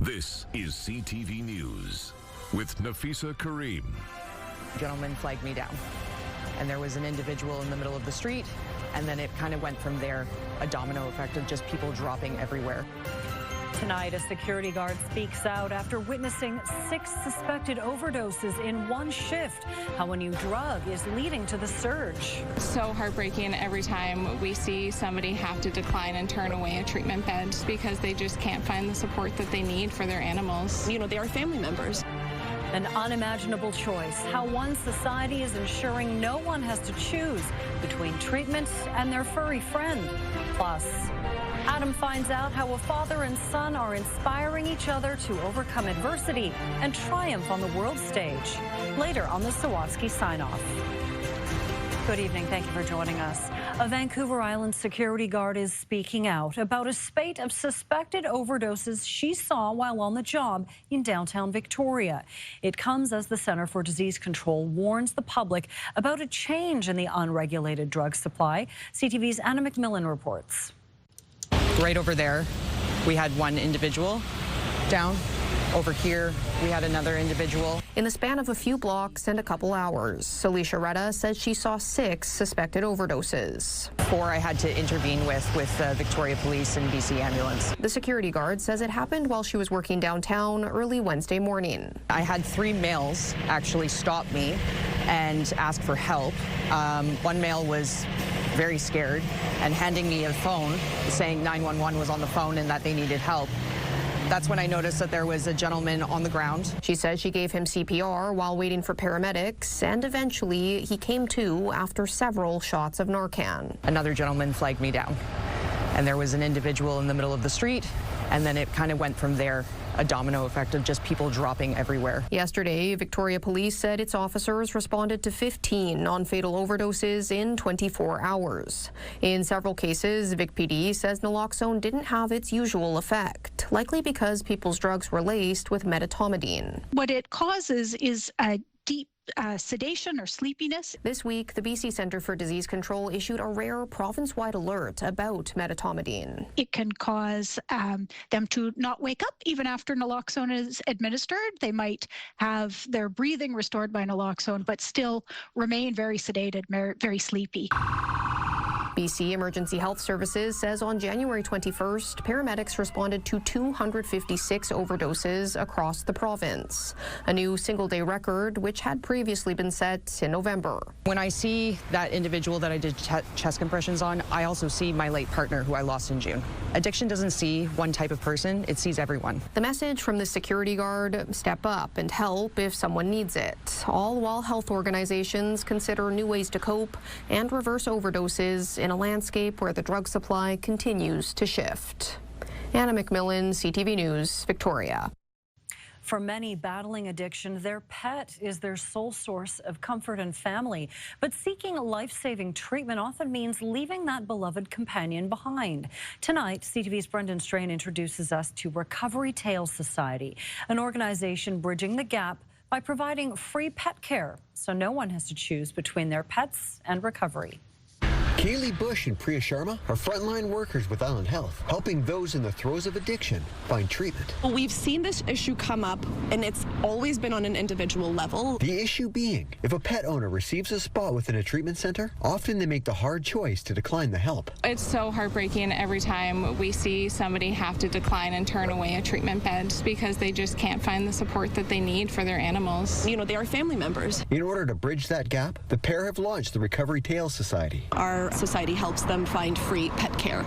This is CTV News with Nafisa Kareem. Gentleman flagged me down, and there was an individual in the middle of the street, and then it kind of went from there, a domino effect of just people dropping everywhere. Tonight, a security guard speaks out after witnessing 6 suspected overdoses in one shift. How a new drug is leading to the surge. So heartbreaking every time we see somebody have to decline and turn away a treatment bed because they just can't find the support that they need for their animals. You know, they are family members. An unimaginable choice. How one society is ensuring no one has to choose between treatment and their furry friend. Plus, Adam finds out how a father and son are inspiring each other to overcome adversity and triumph on the world stage. Later on the Sawatsky sign-off. Good evening. Thank you for joining us. A Vancouver Island security guard is speaking out about a spate of suspected overdoses she saw while on the job in downtown Victoria. It comes as the Centre for Disease Control warns the public about a change in the unregulated drug supply. CTV's Anna McMillan reports. Right over there, we had one individual down. Over here, we had another individual. In the span of a few blocks and a couple hours, Alicia Retta says she saw 6 suspected overdoses. 4 I had to intervene with Victoria Police and BC Ambulance. The security guard says it happened while she was working downtown early Wednesday morning. I had 3 males actually stop me and ask for help. One male was very scared and handing me a phone saying 911 was on the phone and that they needed help. That's when I noticed that there was a gentleman on the ground. She says she gave him CPR while waiting for paramedics, and eventually he came to after several shots of Narcan. Another gentleman flagged me down, and there was an individual in the middle of the street, and then it kind of went from there, a domino effect of just people dropping everywhere. Yesterday, Victoria Police said its officers responded to 15 non-fatal overdoses in 24 hours. In several cases, Vic PD says naloxone didn't have its usual effect, likely because people's drugs were laced with medetomidine. What it causes is a deep sedation or sleepiness. This week, the BC Centre for Disease Control issued a rare province-wide alert about medetomidine. It can cause them to not wake up even after naloxone is administered. They might have their breathing restored by naloxone, but still remain very sedated, very sleepy. BC Emergency Health Services says on January 21st, paramedics responded to 256 overdoses across the province, a new single-day record which had previously been set in November. When I see that individual that I did chest compressions on, I also see my late partner who I lost in June. Addiction doesn't see one type of person, it sees everyone. The message from the security guard, step up and help if someone needs it, all while health organizations consider new ways to cope and reverse overdoses in a landscape where the drug supply continues to shift. Anna McMillan, CTV News, Victoria. For many battling addiction, their pet is their sole source of comfort and family. But seeking life-saving treatment often means leaving that beloved companion behind. Tonight, CTV's Brendan Strain introduces us to Recovery Tales Society, an organization bridging the gap by providing free pet care, so no one has to choose between their pets and recovery. Kaylee Bush and Priya Sharma are frontline workers with Island Health, helping those in the throes of addiction find treatment. Well, we've seen this issue come up, and it's always been on an individual level. The issue being, if a pet owner receives a spot within a treatment center, often they make the hard choice to decline the help. It's so heartbreaking every time we see somebody have to decline and turn away a treatment bed because they just can't find the support that they need for their animals. You know, they are family members. In order to bridge that gap, the pair have launched the Recovery Tales Society. Our society helps them find free pet care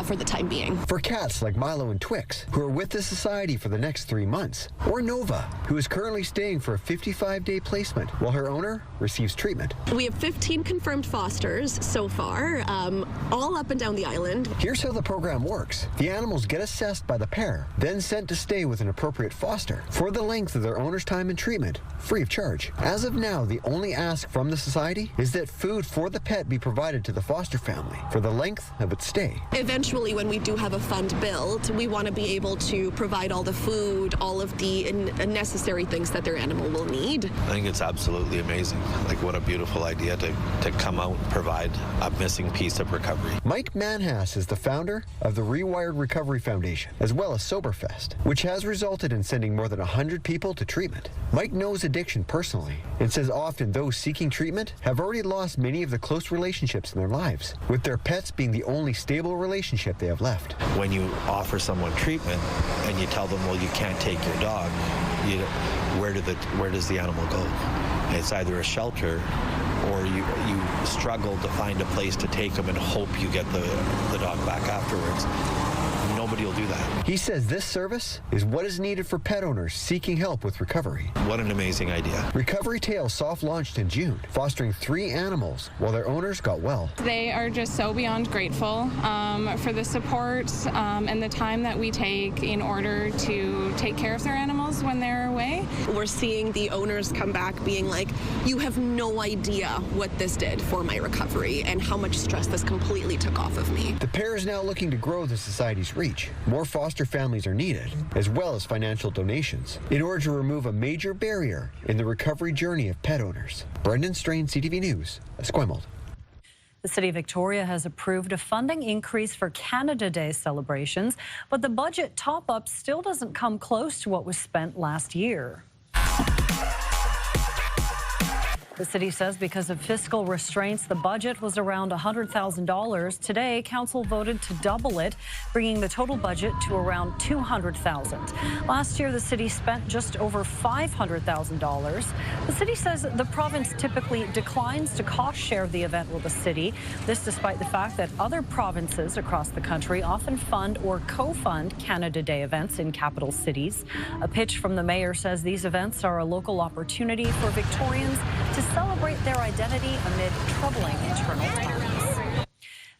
for the time being. For cats like Milo and Twix, who are with the society for the next 3 months. Or Nova, who is currently staying for a 55-day placement while her owner receives treatment. We have 15 confirmed fosters so far, all up and down the island. Here's how the program works. The animals get assessed by the pair, then sent to stay with an appropriate foster for the length of their owner's time in treatment, free of charge. As of now, the only ask from the society is that food for the pet be provided to the foster family for the length of its stay. Eventually, when we do have a fund built, we want to be able to provide all the food, all of the necessary things that their animal will need. I think it's absolutely amazing. Like, what a beautiful idea to come out and provide a missing piece of recovery. Mike Manhas is the founder of the Rewired Recovery Foundation, as well as Soberfest, which has resulted in sending more than 100 people to treatment. Mike knows addiction personally and says often those seeking treatment have already lost many of the close relationships in their lives, with their pets being the only stable relationship they have left. When you offer someone treatment and you tell them, well, you can't take your dog, where does the animal go? It's either a shelter or you struggle to find a place to take them and hope you get the dog back afterwards. Nobody will do that. He says this service is what is needed for pet owners seeking help with recovery. What an amazing idea. Recovery Tales soft launched in June, fostering 3 animals while their owners got well. They are just so beyond grateful for the support and the time that we take in order to take care of their animals when they're away. We're seeing the owners come back being like, you have no idea what this did for my recovery and how much stress this completely took off of me. The pair is now looking to grow the society's reach. More foster families are needed, as well as financial donations, in order to remove a major barrier in the recovery journey of pet owners. Brendan Strain, CTV News, Esquimalt. The City of Victoria has approved a funding increase for Canada Day celebrations, but the budget top-up still doesn't come close to what was spent last year. The city says because of fiscal restraints, the budget was around $100,000. Today, council voted to double it, bringing the total budget to around $200,000. Last year, the city spent just over $500,000. The city says the province typically declines to cost share the event with the city. This despite the fact that other provinces across the country often fund or co-fund Canada Day events in capital cities. A pitch from the mayor says these events are a local opportunity for Victorians to celebrate their identity amid troubling internal times.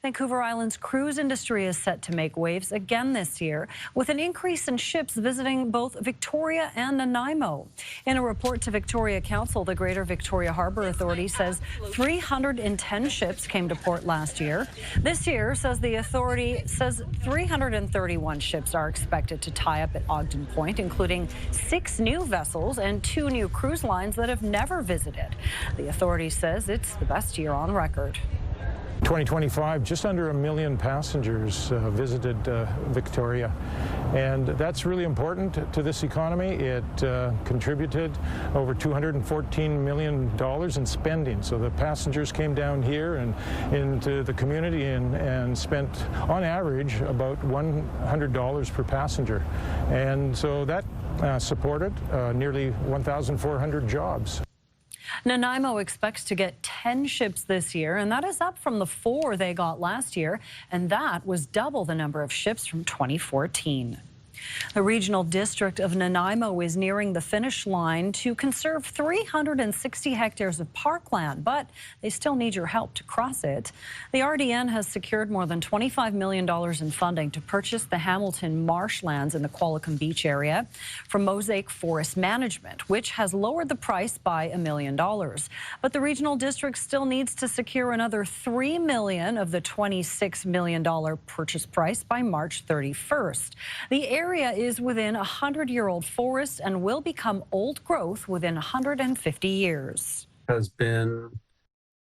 Vancouver Island's cruise industry is set to make waves again this year, with an increase in ships visiting both Victoria and Nanaimo. In a report to Victoria Council, the Greater Victoria Harbour Authority says 310 ships came to port last year. This year, says the authority, 331 ships are expected to tie up at Ogden Point, including 6 new vessels and 2 new cruise lines that have never visited. The authority says it's the best year on record. 2025, just under 1 million passengers visited Victoria, and that's really important to this economy. It contributed over $214 million in spending. So the passengers came down here and into the community and spent, on average, about $100 per passenger. And so that supported nearly 1,400 jobs. Nanaimo expects to get 10 ships this year, and that is up from the 4 they got last year, and that was double the number of ships from 2014. The regional district of Nanaimo is nearing the finish line to conserve 360 hectares of parkland, but they still need your help to cross it. The RDN has secured more than $25 million in funding to purchase the Hamilton marshlands in the Qualicum Beach area from Mosaic Forest Management, which has lowered the price by $1 million. But the regional district still needs to secure another $3 million of the $26 million purchase price by March 31st. The area is within a 100-year-old forest and will become old growth within 150 years. Has been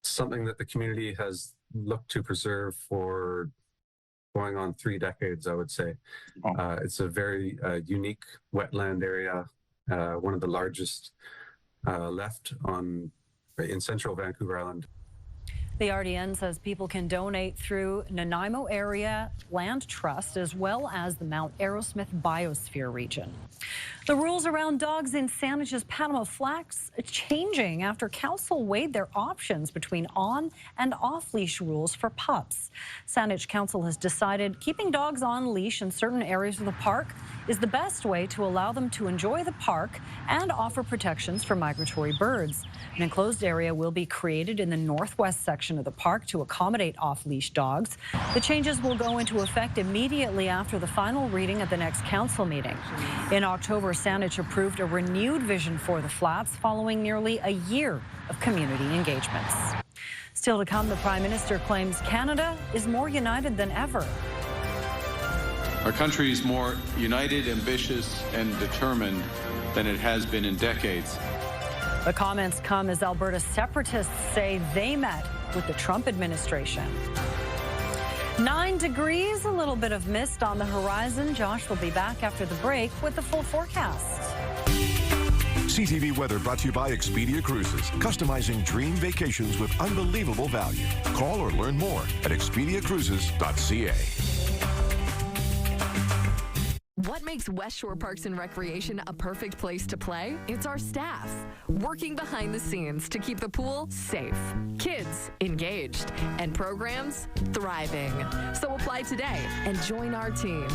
something that the community has looked to preserve for going on 3 decades, I would say. It's a very unique wetland area, one of the largest left in central Vancouver Island. The RDN says people can donate through Nanaimo Area Land Trust as well as the Mount Arrowsmith Biosphere region. The rules around dogs in Saanach's Panama Flats are changing after council weighed their options between on and off-leash rules for pups. Saanich Council has decided keeping dogs on leash in certain areas of the park is the best way to allow them to enjoy the park and offer protections for migratory birds. An enclosed area will be created in the northwest section of the park to accommodate off-leash dogs. The changes will go into effect immediately after the final reading at the next council meeting. In October, Saanich approved a renewed vision for the flats following nearly a year of community engagements. Still to come, the Prime Minister claims Canada is more united than ever. Our country is more united, ambitious, and determined than it has been in decades. The comments come as Alberta separatists say they met with the Trump administration. 9 degrees, a little bit of mist on the horizon. Josh will be back after the break with the full forecast. CTV Weather brought to you by Expedia Cruises, customizing dream vacations with unbelievable value. Call or learn more at expediacruises.ca. What makes West Shore Parks and Recreation a perfect place to play? It's our staff, working behind the scenes to keep the pool safe, kids engaged, and programs thriving. So apply today and join our team.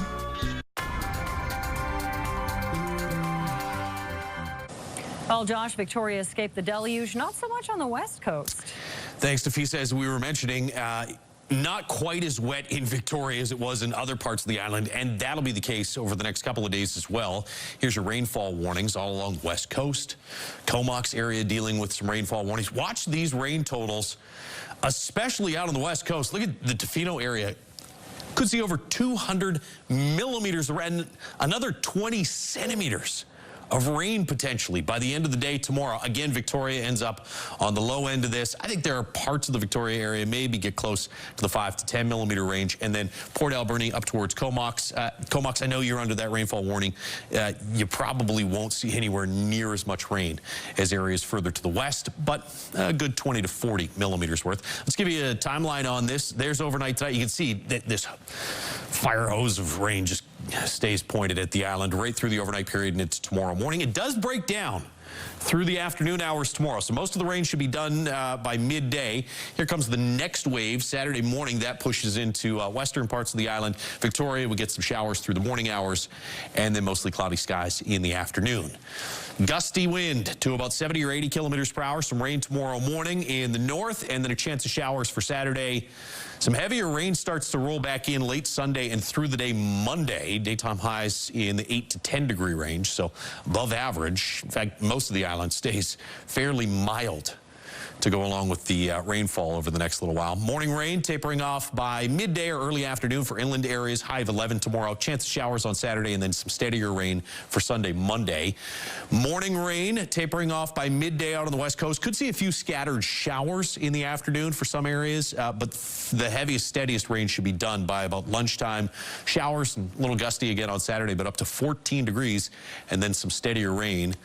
Well, Josh, Victoria escaped the deluge, not so much on the West Coast. Thanks to Fisa, as we were mentioning, not quite as wet in Victoria as it was in other parts of the island, and that'll be the case over the next couple of days as well. Here's your rainfall warnings all along the West Coast. Comox area dealing with some rainfall warnings. Watch these rain totals, especially out on the West Coast. Look at the Tofino area. Could see over 200 millimeters and another 20 centimeters of rain potentially by the end of the day tomorrow. Again, Victoria ends up on the low end of this. I think there are parts of the Victoria area maybe get close to the 5 to 10 millimeter range, and then Port Alberni up towards Comox. Comox, I know you're under that rainfall warning. You probably won't see anywhere near as much rain as areas further to the west, but a good 20 to 40 millimeters worth. Let's give you a timeline on this. There's overnight tonight. You can see that this fire hose of rain just stays pointed at the island right through the overnight period, and it's tomorrow morning. It does break down through the afternoon hours tomorrow, so most of the rain should be done by midday. Here comes the next wave Saturday morning. That pushes into western parts of the island. Victoria, we get some showers through the morning hours, and then mostly cloudy skies in the afternoon. Gusty wind to about 70 or 80 kilometers per hour. Some rain tomorrow morning in the north, and then a chance of showers for Saturday. Some heavier rain starts to roll back in late Sunday and through the day Monday. Daytime highs in the 8 to 10 degree range, so above average. In fact, most of the island stays fairly mild to go along with the rainfall over the next little while. Morning rain tapering off by midday or early afternoon for inland areas. High of 11 tomorrow. Chance of showers on Saturday, and then some steadier rain for Sunday, Monday. Morning rain tapering off by midday out on the west coast. Could see a few scattered showers in the afternoon for some areas, but the heaviest, steadiest rain should be done by about lunchtime. Showers and a little gusty again on Saturday, but up to 14 degrees, and then some steadier rain.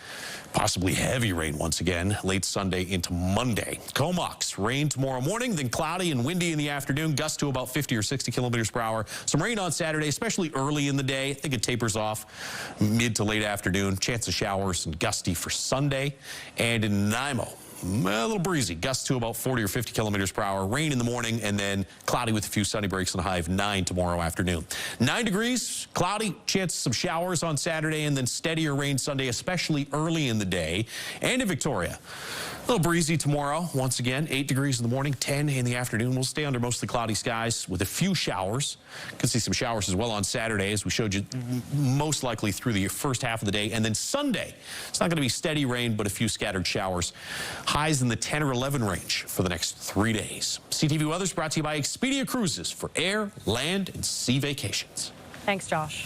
Possibly heavy rain once again late Sunday into Monday. Comox, rain tomorrow morning, then cloudy and windy in the afternoon, gusts to about 50 or 60 kilometers per hour. Some rain on Saturday, especially early in the day. I think it tapers off mid to late afternoon. Chance of showers and gusty for Sunday. And in Nanaimo, a little breezy, gusts to about 40 or 50 kilometers per hour. Rain in the morning, and then cloudy with a few sunny breaks and a high of 9 tomorrow afternoon. 9 degrees, cloudy, chance of some showers on Saturday, and then steadier rain Sunday, especially early in the day. And in Victoria, a little breezy tomorrow. Once again, 8 degrees in the morning, 10 in the afternoon. We'll stay under mostly cloudy skies with a few showers. Could see some showers as well on Saturday, as we showed you, most likely through the first half of the day. And then Sunday, it's not going to be steady rain, but a few scattered showers. Highs in the 10 or 11 range for the next 3 days. CTV Weather's brought to you by Expedia Cruises for air, land, and sea vacations. Thanks, Josh.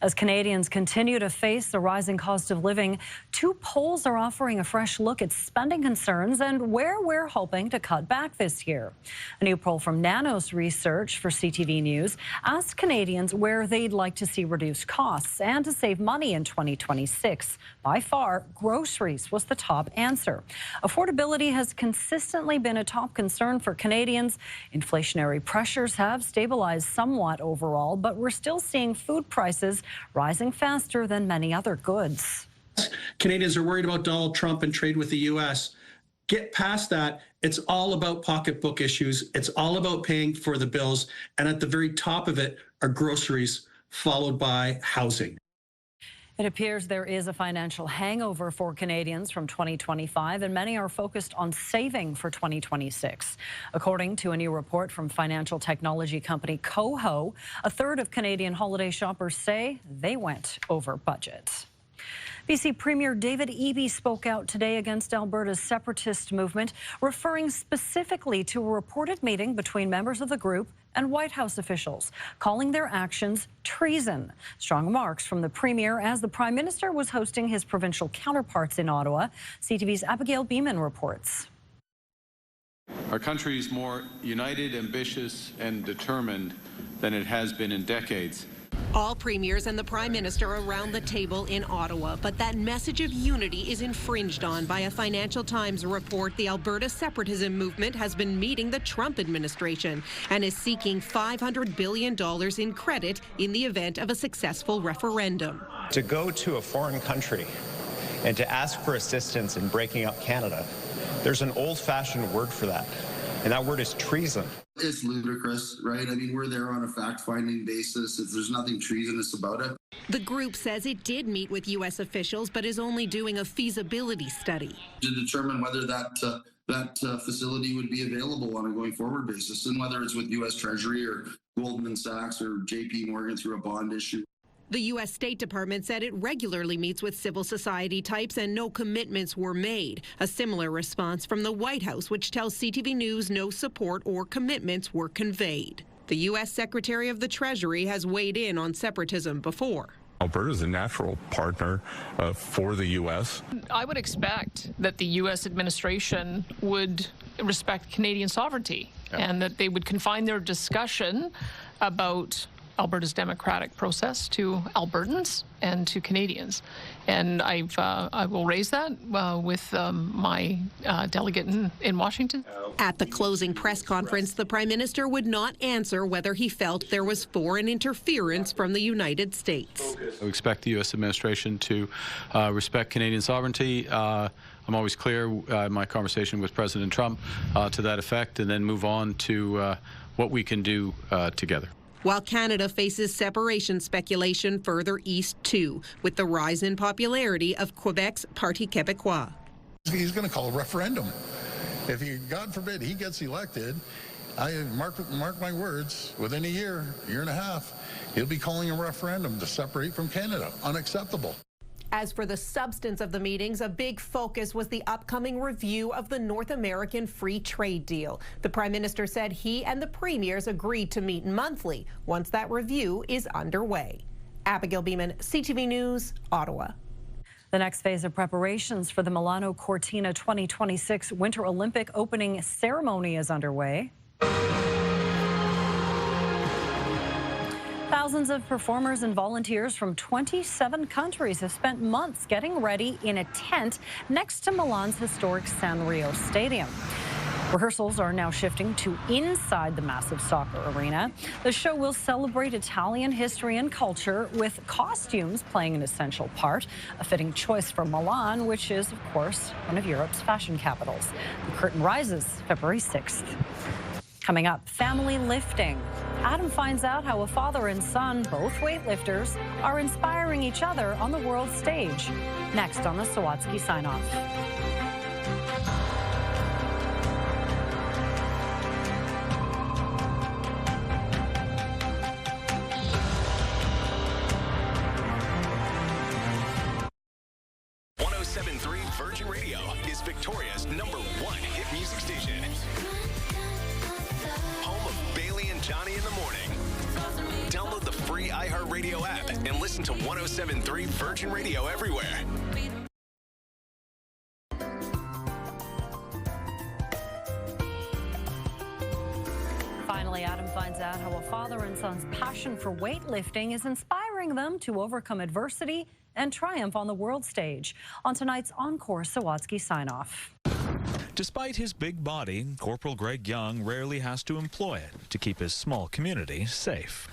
As Canadians continue to face the rising cost of living, 2 polls are offering a fresh look at spending concerns and where we're hoping to cut back this year. A new poll from Nanos Research for CTV News asked Canadians where they'd like to see reduced costs and to save money in 2026. By far, groceries was the top answer. Affordability has consistently been a top concern for Canadians. Inflationary pressures have stabilized somewhat overall, but we're still seeing food prices rising faster than many other goods. Canadians are worried about Donald Trump and trade with the U.S. Get past that. It's all about pocketbook issues. It's all about paying for the bills. And at the very top of it are groceries, followed by housing. It appears there is a financial hangover for Canadians from 2025, and many are focused on saving for 2026. According to a new report from financial technology company Coho, a third of Canadian holiday shoppers say they went over budget. BC Premier David Eby spoke out today against Alberta's separatist movement, referring specifically to a reported meeting between members of the group and White House officials, calling their actions treason. Strong remarks from the Premier as the Prime Minister was hosting his provincial counterparts in Ottawa. CTV's Abigail Beeman reports. Our country is more united, ambitious, and determined than it has been in decades. All premiers and the Prime Minister around the table in Ottawa, but that message of unity is infringed on by a Financial Times report. The Alberta separatism movement has been meeting the Trump administration and is seeking $500 billion in credit in the event of a successful referendum. To go to a foreign country and to ask for assistance in breaking up Canada, there's an old-fashioned word for that, and that word is treason. It's ludicrous, right? I mean, we're there on a fact-finding basis. There's nothing treasonous about it. The group says it did meet with U.S. officials, but is only doing a feasibility study to determine whether that facility would be available on a going-forward basis, and whether it's with U.S. Treasury or Goldman Sachs or J.P. Morgan through a bond issue. The U.S. State Department said it regularly meets with civil society types and no commitments were made. A similar response from the White House, which tells CTV News no support or commitments were conveyed. The U.S. Secretary of the Treasury has weighed in on separatism before. Alberta is a natural partner for the U.S. I would expect that the U.S. administration would respect Canadian sovereignty and that they would confine their discussion about Alberta's democratic process to Albertans and to Canadians. And I will raise that with my delegate in Washington. At the closing press conference, the Prime Minister would not answer whether he felt there was foreign interference from the United States. I expect the U.S. administration to respect Canadian sovereignty. I'm always clear in my conversation with President Trump to that effect, and then move on to what we can do together. While Canada faces separation speculation further east too, with the rise in popularity of Quebec's Parti Québécois. He's going to call a referendum. If he, God forbid, he gets elected, I mark my words, within a year and a half, he'll be calling a referendum to separate from Canada. Unacceptable. As for the substance of the meetings, a big focus was the upcoming review of the North American Free Trade Deal. The Prime Minister said he and the premiers agreed to meet monthly once that review is underway. Abigail Beeman, CTV News, Ottawa. The next phase of preparations for the Milano Cortina 2026 Winter Olympic opening ceremony is underway. Thousands of performers and volunteers from 27 countries have spent months getting ready in a tent next to Milan's historic Sanrio Stadium. Rehearsals are now shifting to inside the massive soccer arena. The show will celebrate Italian history and culture, with costumes playing an essential part, a fitting choice for Milan, which is, of course, one of Europe's fashion capitals. The curtain rises February 6th. Coming up, family lifting. Adam finds out how a father and son, both weightlifters, are inspiring each other on the world stage. Next on the Sawatsky Sign-Off. Virgin Radio is Victoria's #1 hit music station. Home of Bailey and Johnny in the morning. Download the free iHeartRadio app and listen to 107.3 Virgin Radio everywhere. Finally, Adam finds out how a father and son's passion for weightlifting is inspiring them to overcome adversity and triumph on the world stage. On tonight's Encore Sawatsky Sign-Off. Despite his big body, Corporal Greg Young rarely has to employ it to keep his small community safe.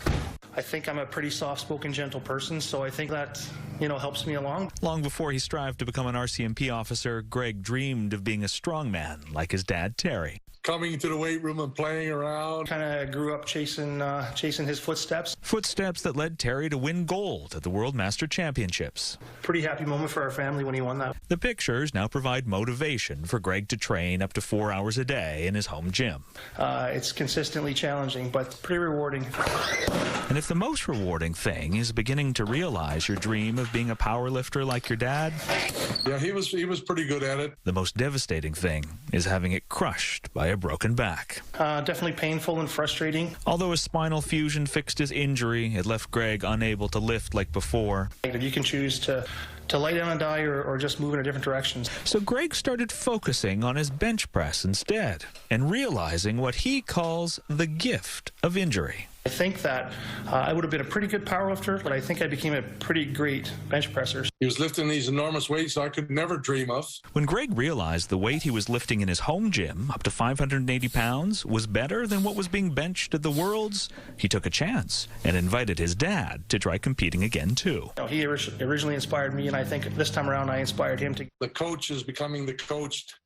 I think I'm a pretty soft-spoken, gentle person, so I think that, helps me along. Long before he strived to become an RCMP officer, Greg dreamed of being a strongman like his dad, Terry. coming to the weight room and playing around. Kind of grew up chasing his footsteps. Footsteps that led Terry to win gold at the World Master Championships. Pretty happy moment for our family when he won that. The pictures now provide motivation for Greg to train up to 4 hours a day in his home gym. It's consistently challenging, but pretty rewarding. And if the most rewarding thing is beginning to realize your dream of being a powerlifter like your dad, yeah, he was pretty good at it. The most devastating thing is having it crushed by a broken back. Definitely painful and frustrating. Although a spinal fusion fixed his injury, it left Greg unable to lift like before. You can choose to lay down and die or just move in a different direction. So Greg started focusing on his bench press instead and realizing what he calls the gift of injury. I think that I would have been a pretty good powerlifter, but I think I became a pretty great bench presser. He was lifting these enormous weights I could never dream of. When Greg realized the weight he was lifting in his home gym, up to 580 pounds, was better than what was being benched at the Worlds, he took a chance and invited his dad to try competing again too. He originally inspired me, and I think this time around I inspired him to. The coach is becoming the coached.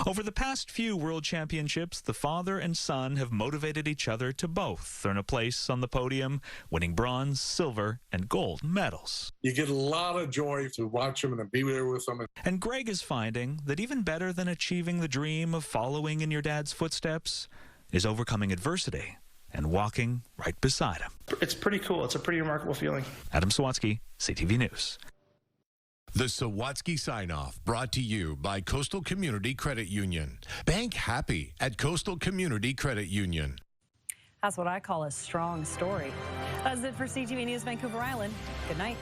Over the past few World Championships, the father and son have motivated each other to both earn a place on the podium, winning bronze, silver, and gold medals. You get a lot of joy to watch them and be there with them. And Greg is finding that even better than achieving the dream of following in your dad's footsteps is overcoming adversity and walking right beside him. It's pretty cool. It's a pretty remarkable feeling. Adam Sawatsky, CTV News. The Sawatsky Sign-Off, brought to you by Coastal Community Credit Union. Bank happy at Coastal Community Credit Union. That's what I call a strong story. That's it for CTV News Vancouver Island. Good night.